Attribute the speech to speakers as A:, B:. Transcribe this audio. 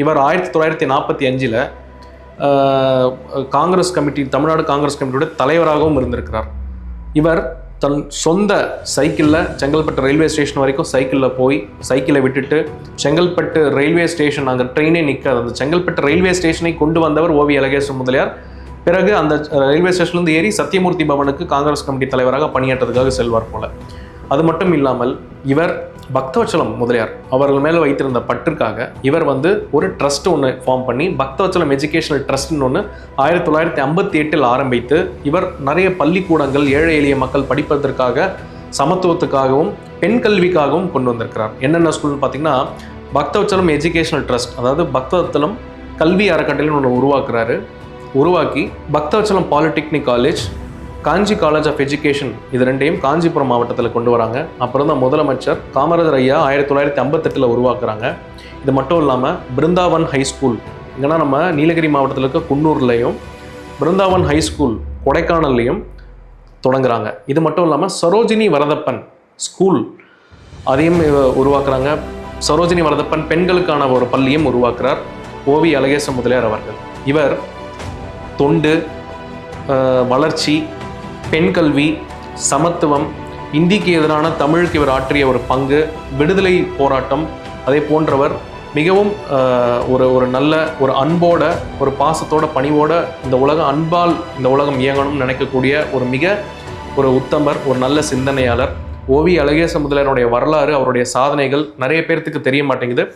A: இவர் 1945 காங்கிரஸ் கமிட்டி, தமிழ்நாடு காங்கிரஸ் கமிட்டியோட தலைவராகவும் இருந்திருக்கிறார். இவர் தன் சொந்த சைக்கிளில் செங்கல்பட்டு ரயில்வே ஸ்டேஷன் வரைக்கும் சைக்கிளில் போய் சைக்கிளை விட்டுட்டு செங்கல்பட்டு ரயில்வே ஸ்டேஷன், அங்கே ட்ரெயினே நிற்காது, அந்த செங்கல்பட்டு ரயில்வே ஸ்டேஷனை கொண்டு வந்தவர் ஓவி அழகேச முதலியார். பிறகு அந்த ரயில்வே ஸ்டேஷன்லேருந்து ஏறி சத்தியமூர்த்தி பவனுக்கு காங்கிரஸ் கமிட்டி தலைவராக பணியாற்றதுக்காக செல்வார் போல. அது மட்டும் இல்லாமல் இவர் பக்தவச்சலம் முதலியார் அவர்கள் மேலே வைத்திருந்த பற்றுக்காக இவர் ஒரு ட்ரஸ்ட் ஒன்று ஃபார்ம் பண்ணி பக்தவச்சலம் எஜுகேஷனல் ட்ரஸ்ட்னு ஒன்று 1958 ஆரம்பித்து இவர் நிறைய பள்ளிக்கூடங்கள் ஏழை எளிய மக்கள் படிப்பதற்காக, சமத்துவத்துக்காகவும் பெண் கல்விக்காகவும் கொண்டு வந்திருக்கிறார். என்னென்ன ஸ்கூல்னு பார்த்தீங்கன்னா பக்தவச்சலம் எஜுகேஷனல் ட்ரஸ்ட், அதாவது பக்தவச்சலம் கல்வி அறக்கட்டளைன்னு ஒன்று உருவாக்கி Bhaktavatsalam polytechnic college, Kanchi college of education, இது ரெண்டையும் காஞ்சிபுரம் மாவட்டத்தில் கொண்டு வராங்க. அப்புறம் தான் முதலமைச்சர் காமராஜர் ஐயா 1958 உருவாக்குறாங்க. இது மட்டும் இல்லாமல் பிருந்தாவன் ஹைஸ்கூல், இங்கன்னா நம்ம நீலகிரி மாவட்டத்தில் இருக்க குன்னூர்லையும், பிருந்தாவன் ஹைஸ்கூல் கொடைக்கானல்லையும் தொடங்குறாங்க. இது மட்டும் இல்லாமல் சரோஜினி வரதப்பன் ஸ்கூல் அதையும் உருவாக்குறாங்க. சரோஜினி வரதப்பன் பெண்களுக்கான ஒரு பள்ளியும் உருவாக்குறார் ஓவி அழகேச முதலியார் அவர்கள். இவர் தொண்டு, வளர்ச்சி, பெண் கல்வி, சமத்துவம், இந்திக்கு எதிரான தமிழுக்கு இவர் ஆற்றிய ஒரு பங்கு, விடுதலை போராட்டம், அதே போன்றவர் மிகவும் ஒரு நல்ல ஒரு அன்போட, ஒரு பாசத்தோட, பணிவோட இந்த உலகம் இயங்கணும்னு நினைக்கக்கூடிய ஒரு உத்தமர், ஒரு நல்ல சிந்தனையாளர். ஓவி அழகேச முதலியாருடைய வரலாறு, அவருடைய சாதனைகள் நிறைய பேர்த்துக்கு தெரிய மாட்டேங்குது.